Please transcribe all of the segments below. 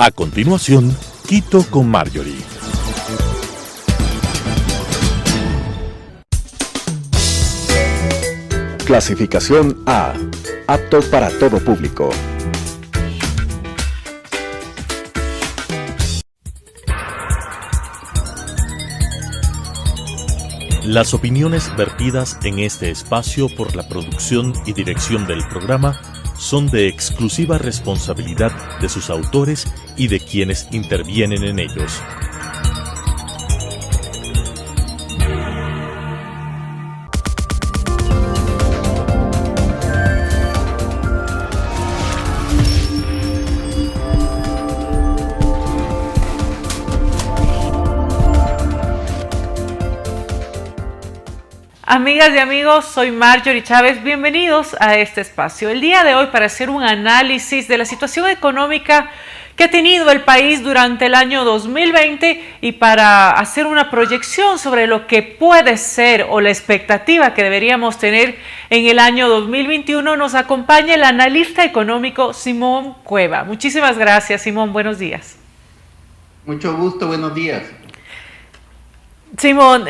A continuación, Quito con Marjorie. Clasificación A. Apto para todo público. Las opiniones vertidas en este espacio por la producción y dirección del programa son de exclusiva responsabilidad de sus autores y de quienes intervienen en ellos. Amigas y amigos, soy Marjorie Chávez, bienvenidos a este espacio. El día de hoy para hacer un análisis de la situación económica que ha tenido el país durante el año 2020 y para hacer una proyección sobre lo que puede ser o la expectativa que deberíamos tener en el año 2021, nos acompaña el analista económico Simón Cueva. Muchísimas gracias, Simón, buenos días. Mucho gusto, buenos días. Simón,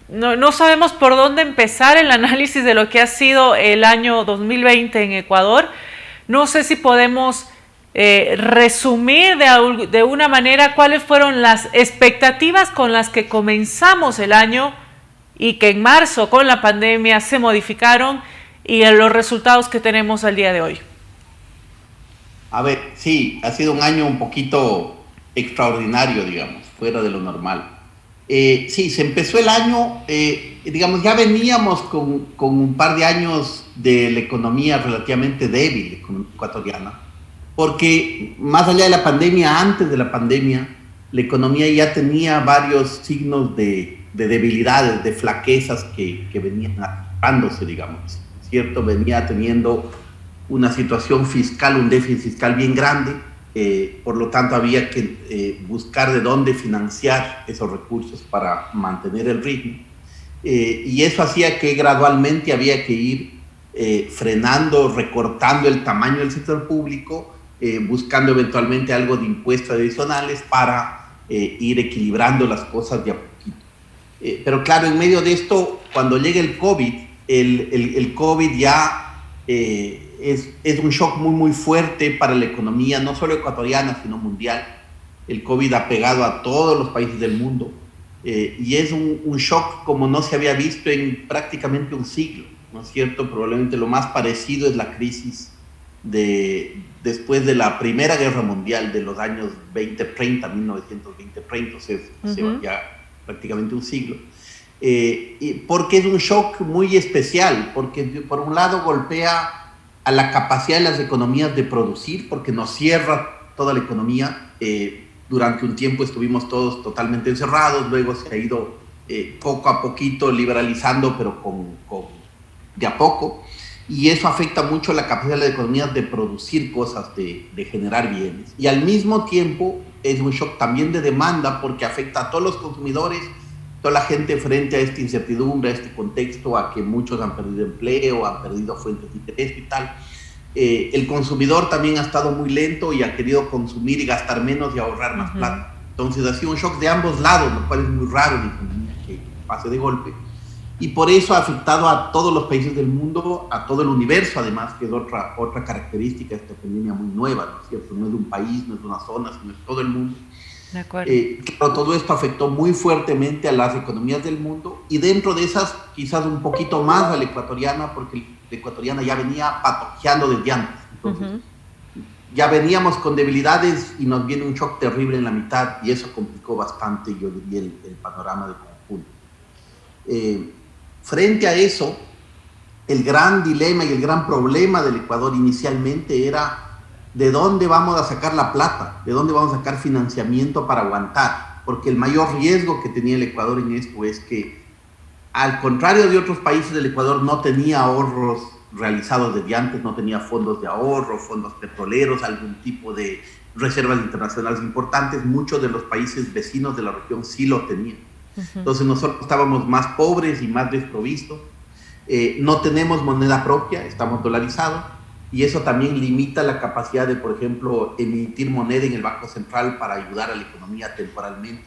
no sabemos por dónde empezar el análisis de lo que ha sido el año 2020 en Ecuador. No sé si podemos resumir de una manera cuáles fueron las expectativas con las que comenzamos el año y que en marzo con la pandemia se modificaron y los resultados que tenemos al día de hoy. A ver, sí, ha sido un año un poquito extraordinario, digamos, fuera de lo normal. Sí, se empezó el año, digamos, ya veníamos con un par de años de la economía relativamente débil ecuatoriana, porque más allá de la pandemia, antes de la pandemia, la economía ya tenía varios signos de debilidades, de flaquezas que venían arrastrándose, digamos, ¿cierto? Venía teniendo una situación fiscal, un déficit fiscal bien grande. Por lo tanto había que buscar de dónde financiar esos recursos para mantener el ritmo, y eso hacía que gradualmente había que ir frenando, recortando el tamaño del sector público, buscando eventualmente algo de impuestos adicionales para ir equilibrando las cosas de a poquito. Pero claro, en medio de esto, cuando llega el COVID, el COVID ya es un shock muy fuerte para la economía, no solo ecuatoriana, sino mundial. El COVID ha pegado a todos los países del mundo, y es un shock como no se había visto en prácticamente un siglo, ¿no es cierto? Probablemente lo más parecido es la crisis después de la Primera Guerra Mundial de los años 1930, o sea, ya prácticamente un siglo. Porque es un shock muy especial, porque por un lado golpea a la capacidad de las economías de producir, porque nos cierra toda la economía. Durante un tiempo estuvimos todos totalmente encerrados, luego se ha ido poco a poquito liberalizando, pero de a poco, y eso afecta mucho la capacidad de las economías de producir cosas, de generar bienes. Y al mismo tiempo es un shock también de demanda, porque afecta a todos los consumidores, toda la gente frente a esta incertidumbre, a este contexto, a que muchos han perdido empleo, han perdido fuentes de ingreso y tal. El consumidor también ha estado muy lento y ha querido consumir y gastar menos y ahorrar más plata. Entonces ha sido un shock de ambos lados, lo cual es muy raro en la economía que pase de golpe. Y por eso ha afectado a todos los países del mundo, a todo el universo además, que es otra característica de esta pandemia muy nueva, ¿no es cierto? No es de un país, no es de una zona, sino es todo el mundo. De acuerdo. Claro, todo esto afectó muy fuertemente a las economías del mundo, y dentro de esas quizás un poquito más a la ecuatoriana, porque la ecuatoriana ya venía patojeando desde antes. Entonces, ya veníamos con debilidades y nos viene un shock terrible en la mitad, y eso complicó bastante, yo diría, el panorama de conjunto. Frente a eso, el gran dilema y el gran problema del Ecuador inicialmente era: ¿de dónde vamos a sacar la plata? ¿De dónde vamos a sacar financiamiento para aguantar? Porque el mayor riesgo que tenía el Ecuador en esto es que, al contrario de otros países, el Ecuador no tenía ahorros realizados desde antes, no tenía fondos de ahorro, fondos petroleros, algún tipo de reservas internacionales importantes. Muchos de los países vecinos de la región sí lo tenían. Entonces nosotros estábamos más pobres y más desprovistos. No tenemos moneda propia, estamos dolarizados. y eso también limita la capacidad de, por ejemplo, emitir moneda en el Banco Central para ayudar a la economía temporalmente.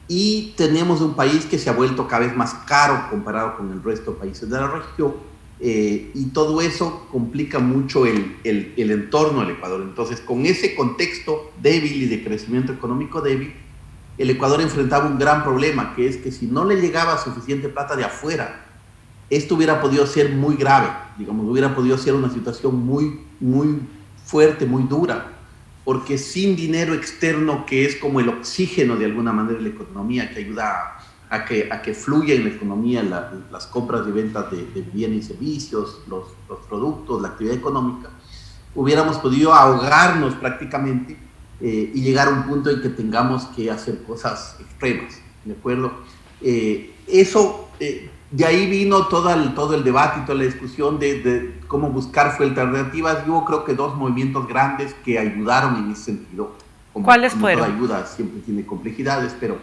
Y tenemos un país que se ha vuelto cada vez más caro comparado con el resto de países de la región, y todo eso complica mucho el entorno del Ecuador. Entonces, con ese contexto débil y de crecimiento económico débil, el Ecuador enfrentaba un gran problema, que es que si no le llegaba suficiente plata de afuera, esto hubiera podido ser muy grave, digamos, hubiera podido ser una situación muy, muy fuerte, muy dura, porque sin dinero externo, que es como el oxígeno de alguna manera de la economía, que ayuda a que fluya en la economía las compras y ventas de bienes y servicios, los productos, la actividad económica, hubiéramos podido ahogarnos prácticamente y llegar a un punto en que tengamos que hacer cosas extremas, ¿de acuerdo? De ahí vino todo el debate y toda la discusión de cómo buscar alternativas. Yo creo que dos movimientos grandes que ayudaron en ese sentido. ¿Cuáles fueron? Toda ayuda siempre tiene complejidades, pero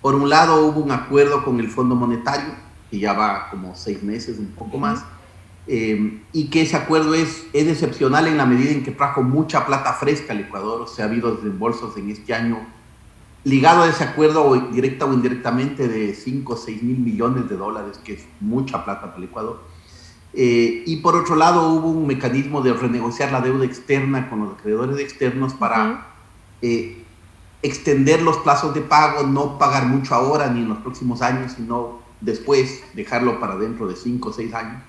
por un lado hubo un acuerdo con el Fondo Monetario, que ya va como 6 meses, un poco más, y que ese acuerdo es excepcional en la medida en que trajo mucha plata fresca al Ecuador. O sea, ha habido desembolsos en este año ligado a ese acuerdo, directa o indirectamente, de 5 o 6 mil millones de dólares, que es mucha plata para el Ecuador. Y por otro lado hubo un mecanismo de renegociar la deuda externa con los acreedores externos para extender los plazos de pago, no pagar mucho ahora ni en los próximos años, sino después dejarlo para dentro de 5 o 6 años.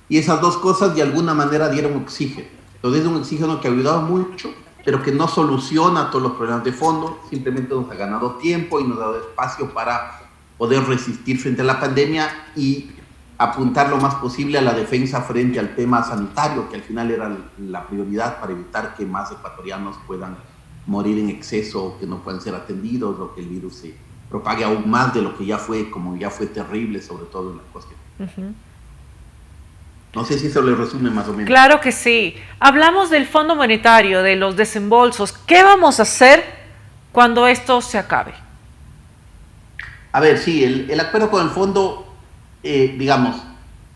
Y esas dos cosas de alguna manera dieron oxígeno. Entonces es un oxígeno que ha ayudado mucho, pero que no soluciona todos los problemas de fondo, simplemente nos ha ganado tiempo y nos ha dado espacio para poder resistir frente a la pandemia y apuntar lo más posible a la defensa frente al tema sanitario, que al final era la prioridad para evitar que más ecuatorianos puedan morir en exceso, que no puedan ser atendidos, o que el virus se propague aún más de lo que ya fue, como ya fue terrible, sobre todo en la costa. No sé si eso le resume más o menos. Claro que sí. Hablamos del Fondo Monetario, de los desembolsos. ¿Qué vamos a hacer cuando esto se acabe? A ver, sí, el acuerdo con el fondo, digamos,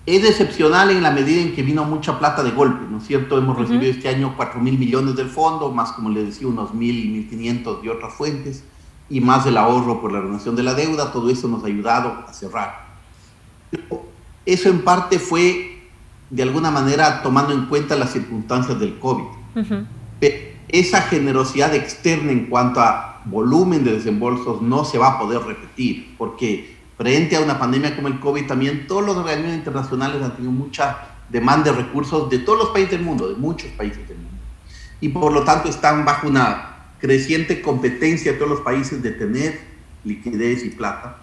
es excepcional en la medida en que vino mucha plata de golpe, ¿no es cierto? Hemos recibido este año 4.000 millones del fondo, más, como les decía, unos 1.000, 1.500 de otras fuentes, y más el ahorro por la renovación de la deuda. Todo eso nos ha ayudado a cerrar. Eso en parte fue, de alguna manera, tomando en cuenta las circunstancias del COVID. Esa generosidad externa en cuanto a volumen de desembolsos no se va a poder repetir, porque frente a una pandemia como el COVID, también todos los organismos internacionales han tenido mucha demanda de recursos de todos los países del mundo, de muchos países del mundo. Y por lo tanto están bajo una creciente competencia de todos los países de tener liquidez y plata,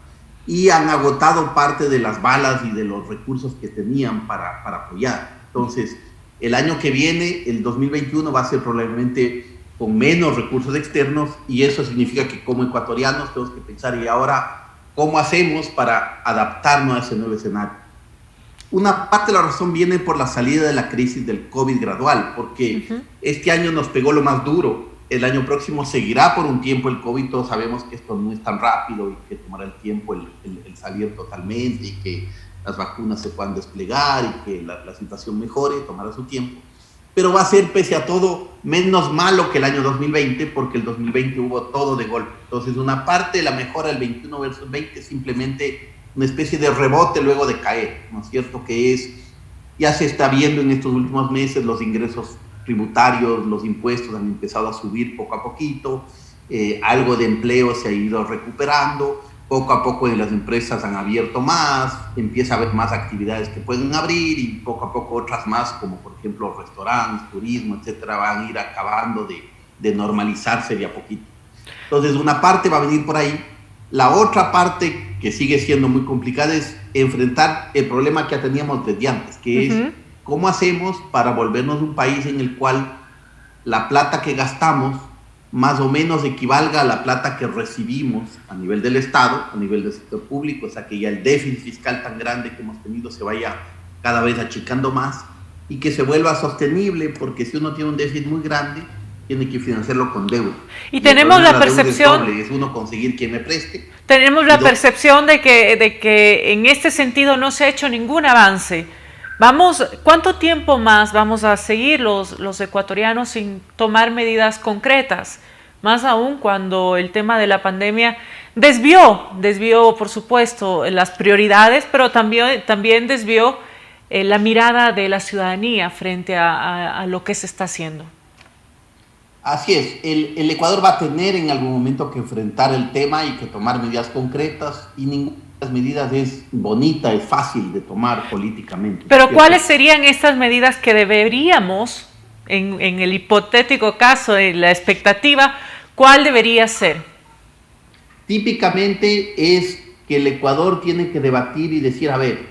y han agotado parte de las balas y de los recursos que tenían para apoyar. Entonces, el año que viene, el 2021, va a ser probablemente con menos recursos externos, y eso significa que como ecuatorianos tenemos que pensar, ¿y ahora cómo hacemos para adaptarnos a ese nuevo escenario? Una parte de la razón viene por la salida de la crisis del COVID gradual, porque este año nos pegó lo más duro. El año próximo seguirá por un tiempo el COVID. Todos sabemos que esto no es tan rápido y que tomará el tiempo el salir totalmente, y que las vacunas se puedan desplegar y que la situación mejore, tomará su tiempo. Pero va a ser, pese a todo, menos malo que el año 2020, porque el 2020 hubo todo de golpe. Entonces, una parte de la mejora del 21 versus 20 es simplemente una especie de rebote luego de caer, ¿no es cierto? Ya se está viendo en estos últimos meses, los ingresos tributarios, los impuestos han empezado a subir poco a poquito, algo de empleo se ha ido recuperando, poco a poco las empresas han abierto más, empieza a haber más actividades que pueden abrir, y poco a poco otras más, como por ejemplo restaurantes, turismo, etcétera, van a ir acabando de normalizarse de a poquito. Entonces, una parte va a venir por ahí. La otra parte, que sigue siendo muy complicada, es enfrentar el problema que ya teníamos desde antes, que es cómo hacemos para volvernos un país en el cual la plata que gastamos más o menos equivalga a la plata que recibimos a nivel del Estado, a nivel del sector público. O sea, que ya el déficit fiscal tan grande que hemos tenido se vaya cada vez achicando más, y que se vuelva sostenible, porque si uno tiene un déficit muy grande, tiene que financiarlo con deuda. Y tenemos la percepción, es uno conseguir quien me preste. Tenemos la percepción de que en este sentido no se ha hecho ningún avance. ¿Cuánto tiempo más vamos a seguir los ecuatorianos sin tomar medidas concretas? Más aún cuando el tema de la pandemia desvió, por supuesto, las prioridades, pero también desvió la mirada de la ciudadanía frente a lo que se está haciendo. Así es, el Ecuador va a tener en algún momento que enfrentar el tema y que tomar medidas concretas, y ninguna de las medidas es bonita, es fácil de tomar políticamente. Pero ¿cierto? ¿cuáles serían estas medidas que deberíamos, en el hipotético caso de la expectativa, cuál debería ser? Típicamente es que el Ecuador tiene que debatir y decir, a ver,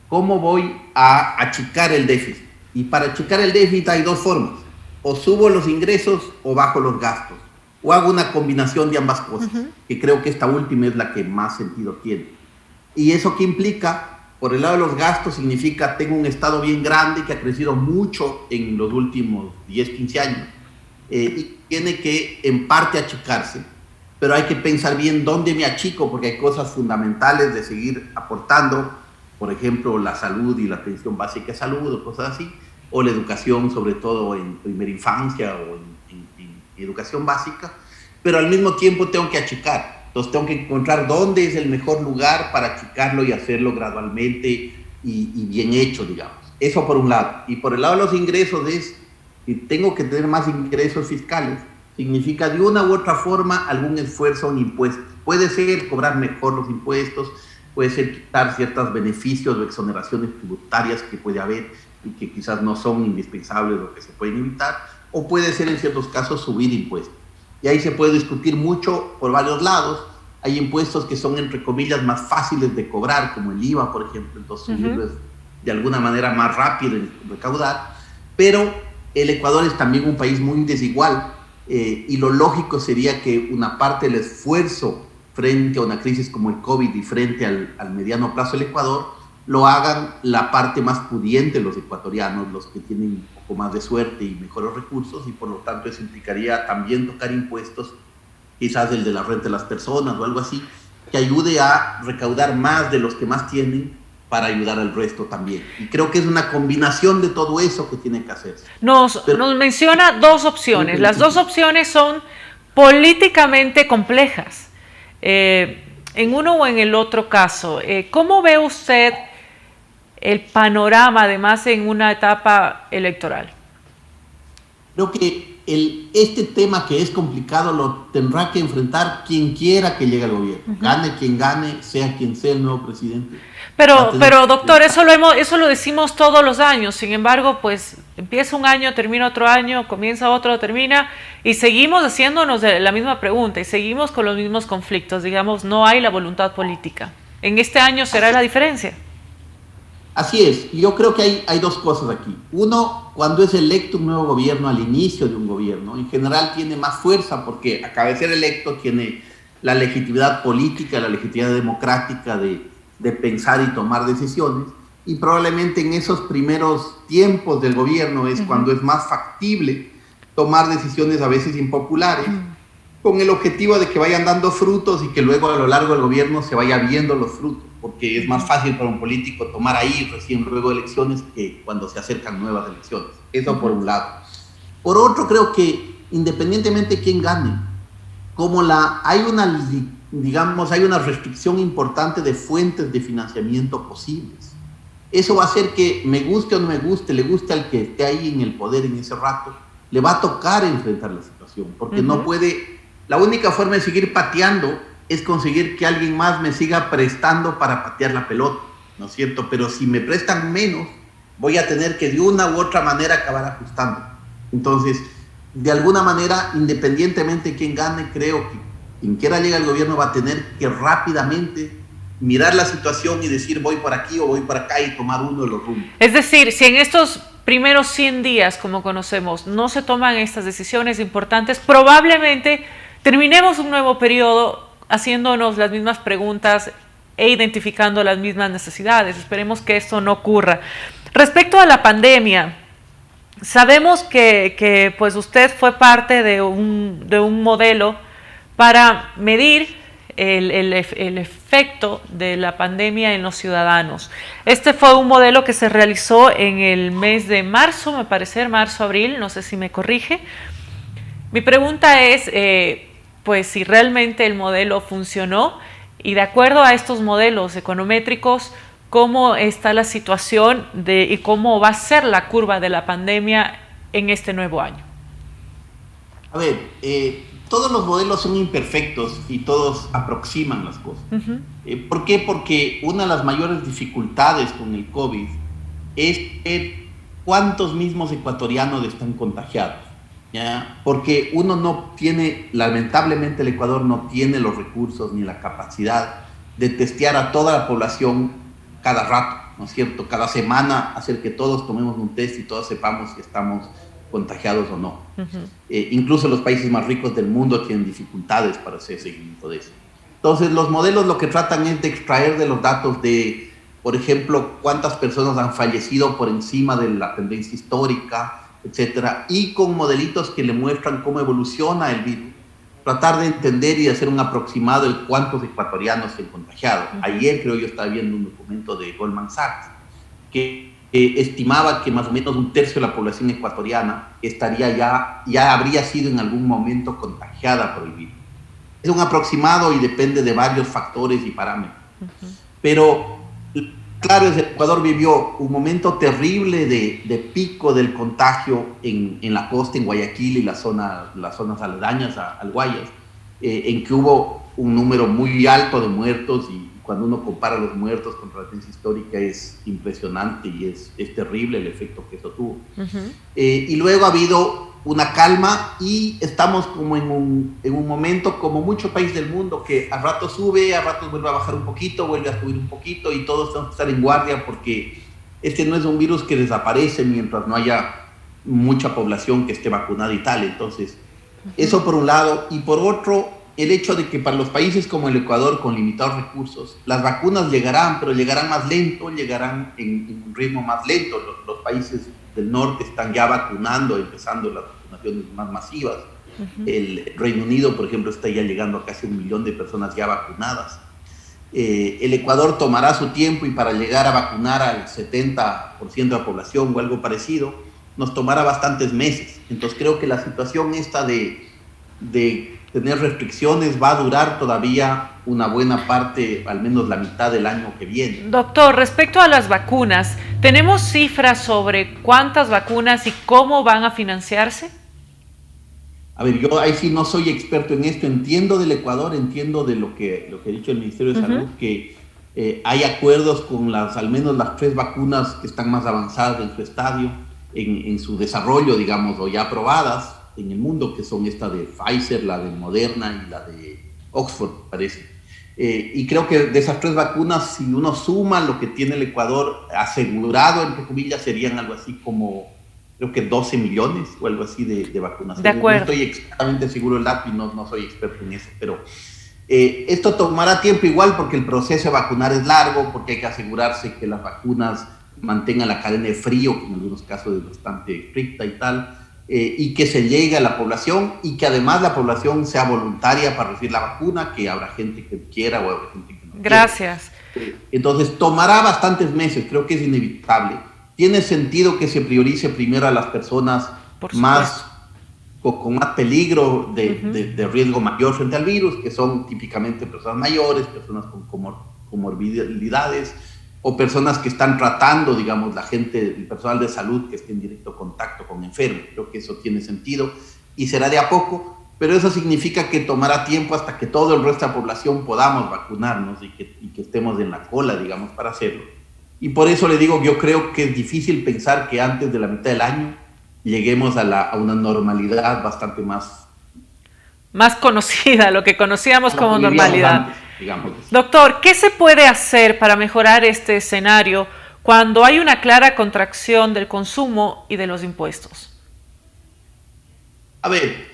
¿cómo voy a achicar el déficit? Y para achicar el déficit hay dos formas: o subo los ingresos o bajo los gastos, o hago una combinación de ambas cosas, que creo que esta última es la que más sentido tiene. ¿Y eso qué implica? Por el lado de los gastos significa, tengo un Estado bien grande que ha crecido mucho en los últimos 10, 15 años, y tiene que en parte achicarse, pero hay que pensar bien dónde me achico, porque hay cosas fundamentales de seguir aportando, por ejemplo, la salud y la atención básica de salud o cosas así, o la educación, sobre todo en primera infancia o en educación básica, pero al mismo tiempo tengo que achicar. Entonces tengo que encontrar dónde es el mejor lugar para achicarlo y hacerlo gradualmente y bien hecho, digamos. Eso por un lado. Y por el lado de los ingresos es que tengo que tener más ingresos fiscales. Significa de una u otra forma algún esfuerzo en impuestos. Puede ser cobrar mejor los impuestos, puede ser quitar ciertos beneficios o exoneraciones tributarias que puede haber y que quizás no son indispensables o que se pueden evitar, o puede ser en ciertos casos subir impuestos. Y ahí se puede discutir mucho por varios lados. Hay impuestos que son, entre comillas, más fáciles de cobrar, como el IVA, por ejemplo, entonces subirlo es de alguna manera más rápido en recaudar, pero el Ecuador es también un país muy desigual, y lo lógico sería que una parte del esfuerzo frente a una crisis como el COVID y frente al mediano plazo del Ecuador, lo hagan la parte más pudiente de los ecuatorianos, los que tienen un poco más de suerte y mejores recursos, y por lo tanto eso implicaría también tocar impuestos, quizás el de la renta de las personas o algo así, que ayude a recaudar más de los que más tienen para ayudar al resto también. Y creo que es una combinación de todo eso que tiene que hacerse. Nos menciona dos opciones. Las dos opciones son políticamente complejas. En uno o en el otro caso, ¿cómo ve usted el panorama, además en una etapa electoral? Creo que este tema, que es complicado, lo tendrá que enfrentar quien quiera que llegue al gobierno. Gane quien gane, sea quien sea el nuevo presidente. Pero doctor, eso lo decimos todos los años. Sin embargo, pues empieza un año, termina otro año, comienza otro, termina, y seguimos haciéndonos la misma pregunta y seguimos con los mismos conflictos. Digamos, no hay la voluntad política. ¿En este año será la diferencia? Así es. Yo creo que hay dos cosas aquí. Uno, cuando es electo un nuevo gobierno, al inicio de un gobierno, en general tiene más fuerza, porque acaba de ser electo, tiene la legitimidad política, la legitimidad democrática de pensar y tomar decisiones, y probablemente en esos primeros tiempos del gobierno es cuando es más factible tomar decisiones a veces impopulares, con el objetivo de que vayan dando frutos y que luego a lo largo del gobierno se vaya viendo los frutos, porque es más fácil para un político tomar ahí recién luego de elecciones que cuando se acercan nuevas elecciones. Eso por un lado. Por otro, creo que independientemente de quién gane, como hay una restricción importante de fuentes de financiamiento posibles. Eso va a hacer que, me guste o no me guste, le guste al que esté ahí en el poder en ese rato, le va a tocar enfrentar la situación, porque no puede. La única forma de seguir pateando es conseguir que alguien más me siga prestando para patear la pelota, ¿no es cierto? Pero si me prestan menos, voy a tener que de una u otra manera acabar ajustando. Entonces, de alguna manera, independientemente de quién gane, creo que quien quiera llegar al gobierno va a tener que rápidamente mirar la situación y decir voy por aquí o voy por acá y tomar uno de los rumbos. Es decir, si en estos primeros 100 días, como conocemos, no se toman estas decisiones importantes, probablemente terminemos un nuevo periodo haciéndonos las mismas preguntas e identificando las mismas necesidades. Esperemos que esto no ocurra. Respecto a la pandemia, sabemos que pues usted fue parte de un modelo para medir el efecto de la pandemia en los ciudadanos. Este fue un modelo que se realizó en el mes de marzo, me parece, marzo-abril, no sé si me corrige. Mi pregunta es, pues, si realmente el modelo funcionó y de acuerdo a estos modelos econométricos, ¿cómo está la situación y cómo va a ser la curva de la pandemia en este nuevo año? A ver, todos los modelos son imperfectos y todos aproximan las cosas. ¿Por qué? Porque una de las mayores dificultades con el COVID es cuántos mismos ecuatorianos están contagiados, ¿ya? Porque uno no tiene, lamentablemente el Ecuador no tiene los recursos ni la capacidad de testear a toda la población cada rato, ¿no es cierto? Cada semana hacer que todos tomemos un test y todos sepamos si estamos contagiados o no. Incluso los países más ricos del mundo tienen dificultades para hacer seguimiento de eso. Entonces, los modelos lo que tratan es de extraer de los datos de, por ejemplo, cuántas personas han fallecido por encima de la tendencia histórica, etcétera, y con modelitos que le muestran cómo evoluciona el virus, tratar de entender y de hacer un aproximado de cuántos ecuatorianos se han contagiado. Ayer, creo yo, estaba viendo un documento de Goldman Sachs que estimaba que más o menos un tercio de la población ecuatoriana estaría ya habría sido en algún momento contagiada por el virus. Es un aproximado y depende de varios factores y parámetros. Pero, claro, el Ecuador vivió un momento terrible de pico del contagio en la costa, en Guayaquil y las zonas aledañas al Guayas, en que hubo un número muy alto de muertos y cuando uno compara los muertos contra la tendencia histórica es impresionante y es terrible el efecto que eso tuvo. Y luego ha habido una calma y estamos como en un momento como muchos países del mundo que a ratos sube, a ratos vuelve a bajar un poquito, vuelve a subir un poquito y todos tenemos que estar en guardia porque este no es un virus que desaparece mientras no haya mucha población que esté vacunada y tal. Entonces, eso por un lado. Y por otro, el hecho de que para los países como el Ecuador, con limitados recursos, las vacunas llegarán, pero llegarán más lento, llegarán en un ritmo más lento. Los países del norte están ya vacunando, empezando las vacunaciones más masivas. El Reino Unido, por ejemplo, está ya llegando a casi 1 millón de personas ya vacunadas. El Ecuador tomará su tiempo y para llegar a vacunar al 70% de la población o algo parecido, nos tomará bastantes meses. Entonces creo que la situación esta de tener restricciones va a durar todavía una buena parte, al menos la mitad del año que viene. Doctor, respecto a las vacunas, ¿tenemos cifras sobre cuántas vacunas y cómo van a financiarse? A ver, yo ahí sí no soy experto en esto, entiendo del Ecuador, entiendo de lo que ha dicho el Ministerio de Salud, que hay acuerdos con al menos las 3 vacunas que están más avanzadas en su estadio, en su desarrollo, digamos, o ya aprobadas en el mundo, que son esta de Pfizer, la de Moderna y la de Oxford, parece. Y creo que de esas 3 vacunas, si uno suma lo que tiene el Ecuador asegurado, entre comillas, serían algo así como, creo que 12 millones o algo así de vacunaciones. De acuerdo. No estoy exactamente seguro del dato y no soy experto en eso, pero esto tomará tiempo igual porque el proceso de vacunar es largo, porque hay que asegurarse que las vacunas mantengan la cadena de frío, que en algunos casos es bastante estricta y tal, y que se llegue a la población y que además la población sea voluntaria para recibir la vacuna, que habrá gente que quiera o habrá gente que no quiera. Gracias. Entonces tomará bastantes meses, creo que es inevitable. Tiene sentido que se priorice primero a las personas más con más peligro de riesgo mayor frente al virus, que son típicamente personas mayores, personas con comorbilidades, o personas que están tratando, digamos, el personal de salud que esté en directo contacto con enfermos. Creo que eso tiene sentido y será de a poco, pero eso significa que tomará tiempo hasta que todo el resto de la población podamos vacunarnos y que estemos en la cola, digamos, para hacerlo. Y por eso le digo, yo creo que es difícil pensar que antes de la mitad del año lleguemos a una normalidad bastante más conocida, lo que conocíamos como normalidad. Antes, digamos. Doctor, ¿qué se puede hacer para mejorar este escenario cuando hay una clara contracción del consumo y de los impuestos? A ver,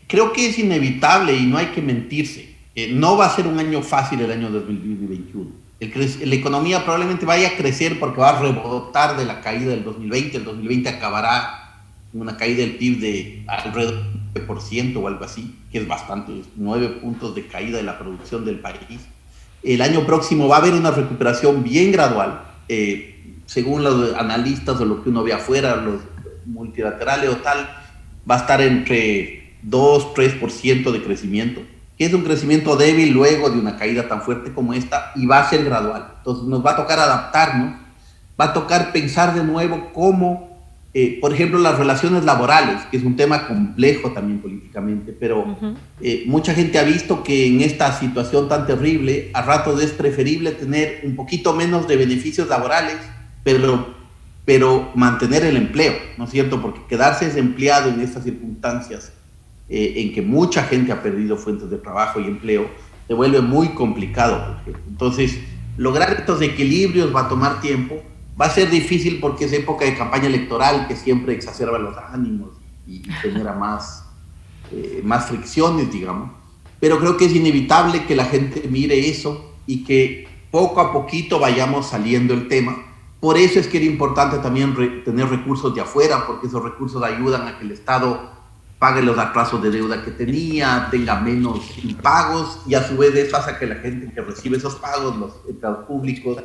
creo que es inevitable y no hay que mentirse. No va a ser un año fácil el año 2021. La economía probablemente vaya a crecer porque va a rebotar de la caída del 2020. El 2020 acabará con una caída del PIB de alrededor 9% o algo así, que es bastante, 9 puntos de caída de la producción del país. El año próximo va a haber una recuperación bien gradual, según los analistas o lo que uno ve afuera, los multilaterales o tal, va a estar entre 2-3% de crecimiento, que es un crecimiento débil luego de una caída tan fuerte como esta, y va a ser gradual. Entonces nos va a tocar adaptarnos, va a tocar pensar de nuevo cómo, por ejemplo, las relaciones laborales, que es un tema complejo también políticamente, pero mucha gente ha visto que en esta situación tan terrible, a ratos es preferible tener un poquito menos de beneficios laborales, pero mantener el empleo, ¿no es cierto? Porque quedarse desempleado en estas circunstancias en que mucha gente ha perdido fuentes de trabajo y empleo, se vuelve muy complicado. Entonces, lograr estos equilibrios va a tomar tiempo. Va a ser difícil porque es época de campaña electoral que siempre exacerba los ánimos y genera más fricciones, digamos. Pero creo que es inevitable que la gente mire eso y que poco a poquito vayamos saliendo del tema. Por eso es que era importante también tener recursos de afuera, porque esos recursos ayudan a que el Estado pague los atrasos de deuda que tenía, tenga menos impagos, y a su vez eso hace que la gente que recibe esos pagos, los empleados públicos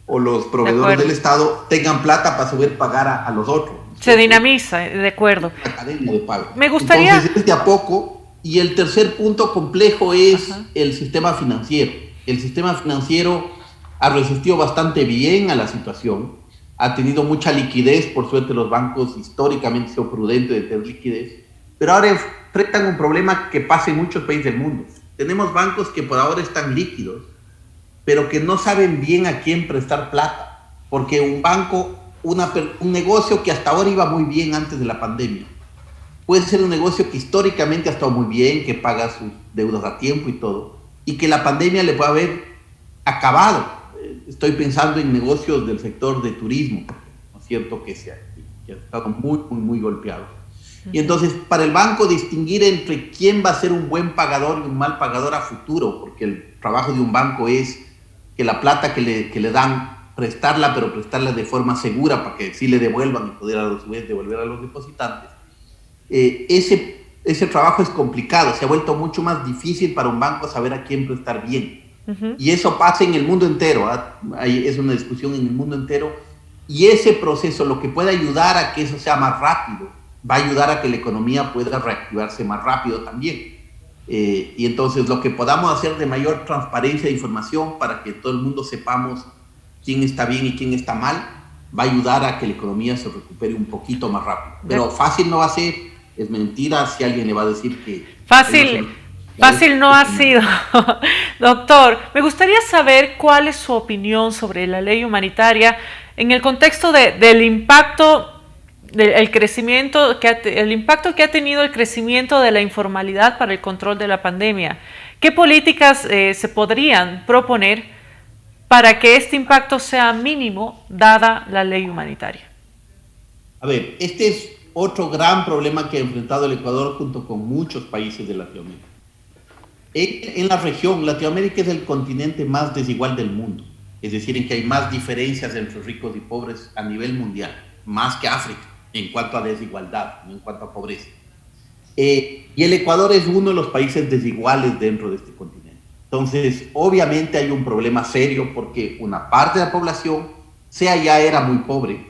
o los proveedores del Estado, tengan plata para saber pagar a los otros. Se dinamiza, de acuerdo. La cadena de pago. Me gustaría... Entonces, es de a poco. Y el tercer punto complejo es el sistema financiero. El sistema financiero ha resistido bastante bien a la situación, ha tenido mucha liquidez, por suerte los bancos históricamente han sido prudentes de tener liquidez, pero ahora enfrentan un problema que pasa en muchos países del mundo. Tenemos bancos que por ahora están líquidos, pero que no saben bien a quién prestar plata, porque un banco, un negocio que hasta ahora iba muy bien antes de la pandemia, puede ser un negocio que históricamente ha estado muy bien, que paga sus deudas a tiempo y todo, y que la pandemia le puede haber acabado. Estoy pensando en negocios del sector de turismo, ¿no es cierto?, que ha estado muy golpeado. Y entonces, para el banco distinguir entre quién va a ser un buen pagador y un mal pagador a futuro, porque el trabajo de un banco es que la plata que le dan, prestarla, pero prestarla de forma segura para que sí le devuelvan y poder a su vez devolver a los depositantes. Ese trabajo es complicado, se ha vuelto mucho más difícil para un banco saber a quién prestar bien. Y eso pasa en el mundo entero, es una discusión en el mundo entero, y ese proceso, lo que puede ayudar a que eso sea más rápido, va a ayudar a que la economía pueda reactivarse más rápido también. Y entonces lo que podamos hacer de mayor transparencia de información para que todo el mundo sepamos quién está bien y quién está mal, va a ayudar a que la economía se recupere un poquito más rápido. Pero fácil no va a ser, es mentira si alguien le va a decir que... Fácil no ha sido. Doctor, me gustaría saber cuál es su opinión sobre la ley humanitaria en el contexto del impacto, el impacto que ha tenido el crecimiento de la informalidad para el control de la pandemia. ¿Qué políticas se podrían proponer para que este impacto sea mínimo, dada la ley humanitaria? A ver, este es otro gran problema que ha enfrentado el Ecuador junto con muchos países de Latinoamérica. En la región, Latinoamérica es el continente más desigual del mundo, es decir, en que hay más diferencias entre ricos y pobres a nivel mundial, más que África, en cuanto a desigualdad, no en cuanto a pobreza. Y el Ecuador es uno de los países desiguales dentro de este continente. Entonces, obviamente hay un problema serio porque una parte de la población, sea ya era muy pobre,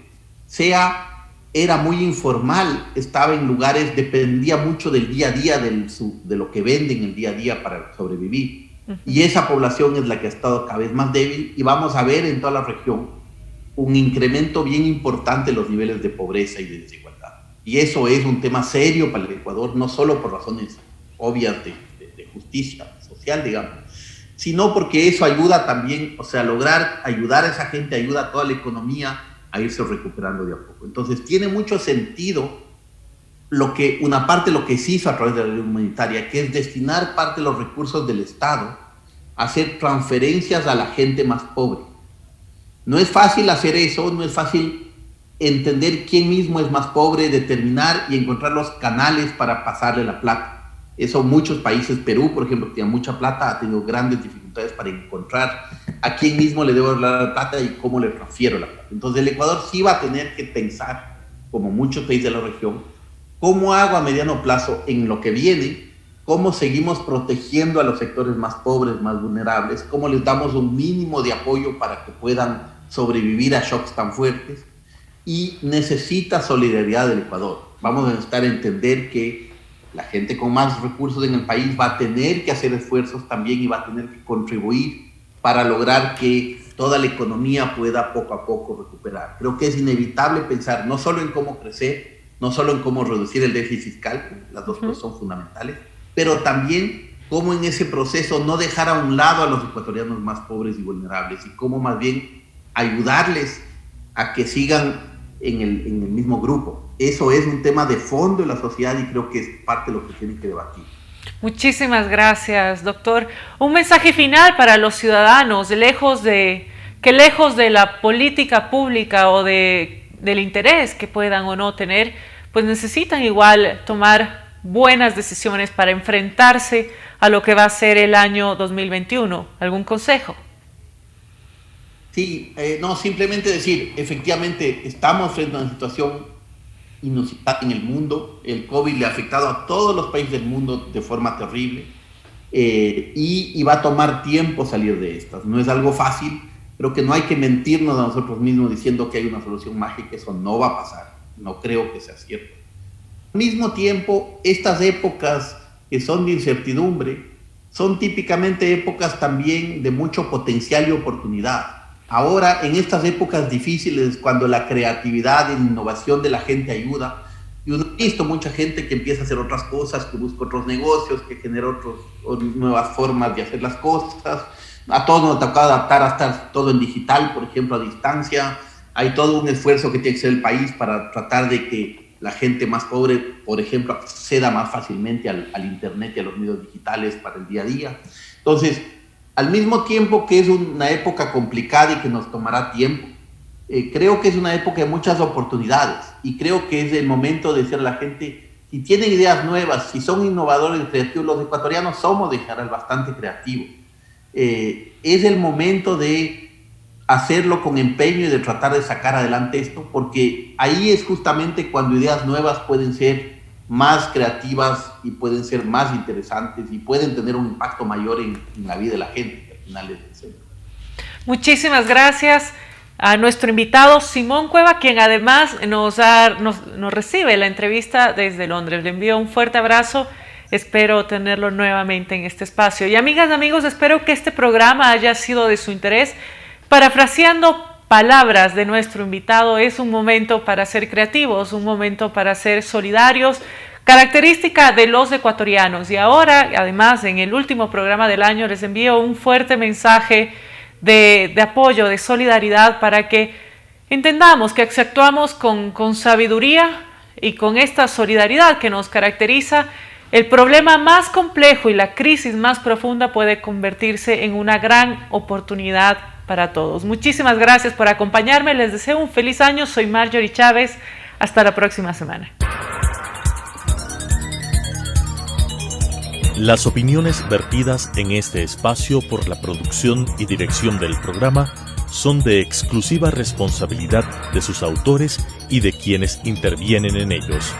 sea era muy informal, estaba en lugares, dependía mucho del día a día, de lo que venden el día a día para sobrevivir. Y esa población es la que ha estado cada vez más débil, y vamos a ver en toda la región un incremento bien importante en los niveles de pobreza y de desigualdad. Y eso es un tema serio para el Ecuador, no solo por razones obvias de justicia social, digamos, sino porque eso ayuda también, o sea, lograr ayudar a esa gente, ayuda a toda la economía a irse recuperando de a poco. Entonces tiene mucho sentido una parte de lo que se hizo a través de la ley humanitaria, que es destinar parte de los recursos del Estado a hacer transferencias a la gente más pobre. No es fácil hacer eso, no es fácil entender quién mismo es más pobre, determinar y encontrar los canales para pasarle la plata. Eso muchos países, Perú, por ejemplo, que tiene mucha plata, ha tenido grandes dificultades para encontrar a quién mismo le debo la plata y cómo le transfiero la plata. Entonces el Ecuador sí va a tener que pensar, como muchos países de la región, ¿cómo hago a mediano plazo en lo que viene? ¿Cómo seguimos protegiendo a los sectores más pobres, más vulnerables? ¿Cómo les damos un mínimo de apoyo para que puedan sobrevivir a shocks tan fuertes? Y necesita solidaridad del Ecuador. Vamos a necesitar entender que la gente con más recursos en el país va a tener que hacer esfuerzos también y va a tener que contribuir para lograr que toda la economía pueda poco a poco recuperar. Creo que es inevitable pensar no solo en cómo crecer, no solo en cómo reducir el déficit fiscal, las dos cosas son fundamentales, pero también cómo en ese proceso no dejar a un lado a los ecuatorianos más pobres y vulnerables y cómo más bien ayudarles a que sigan en el mismo grupo. Eso es un tema de fondo en la sociedad y creo que es parte de lo que tiene que debatir. Muchísimas gracias, doctor. Un mensaje final para los ciudadanos, lejos de la política pública o del interés que puedan o no tener, pues necesitan igual tomar buenas decisiones para enfrentarse a lo que va a ser el año 2021. ¿Algún consejo? Sí, no, simplemente decir, efectivamente estamos frente a una situación inusitada en el mundo. El COVID le ha afectado a todos los países del mundo de forma terrible y va a tomar tiempo salir de estas. No es algo fácil. Creo que no hay que mentirnos a nosotros mismos diciendo que hay una solución mágica. Eso no va a pasar. No creo que sea cierto. Al mismo tiempo, estas épocas que son de incertidumbre son típicamente épocas también de mucho potencial y oportunidad. Ahora, en estas épocas difíciles, cuando la creatividad y la innovación de la gente ayuda, y uno ha visto mucha gente que empieza a hacer otras cosas, que busca otros negocios, que genera nuevas formas de hacer las cosas. A todos nos ha tocado adaptar a estar todo en digital, por ejemplo, a distancia. Hay todo un esfuerzo que tiene que hacer el país para tratar de que la gente más pobre, por ejemplo, acceda más fácilmente al Internet y a los medios digitales para el día a día. Entonces, al mismo tiempo que es una época complicada y que nos tomará tiempo, creo que es una época de muchas oportunidades y creo que es el momento de decir a la gente, si tienen ideas nuevas, si son innovadores, creativos, los ecuatorianos somos de general bastante creativos. Es el momento de hacerlo con empeño y de tratar de sacar adelante esto, porque ahí es justamente cuando ideas nuevas pueden ser más creativas y pueden ser más interesantes y pueden tener un impacto mayor en la vida de la gente, que al final es el centro. Muchísimas gracias a nuestro invitado Simón Cueva, quien además nos recibe la entrevista desde Londres. Le envío un fuerte abrazo, espero tenerlo nuevamente en este espacio. Y amigas y amigos, espero que este programa haya sido de su interés. Parafraseando palabras de nuestro invitado, es un momento para ser creativos, un momento para ser solidarios, característica de los ecuatorianos. Y ahora, además, en el último programa del año, les envío un fuerte mensaje de apoyo, de solidaridad, para que entendamos que si actuamos con sabiduría y con esta solidaridad que nos caracteriza, el problema más complejo y la crisis más profunda puede convertirse en una gran oportunidad para todos. Muchísimas gracias por acompañarme, les deseo un feliz año, soy Marjorie Chávez, hasta la próxima semana. Las opiniones vertidas en este espacio por la producción y dirección del programa son de exclusiva responsabilidad de sus autores y de quienes intervienen en ellos.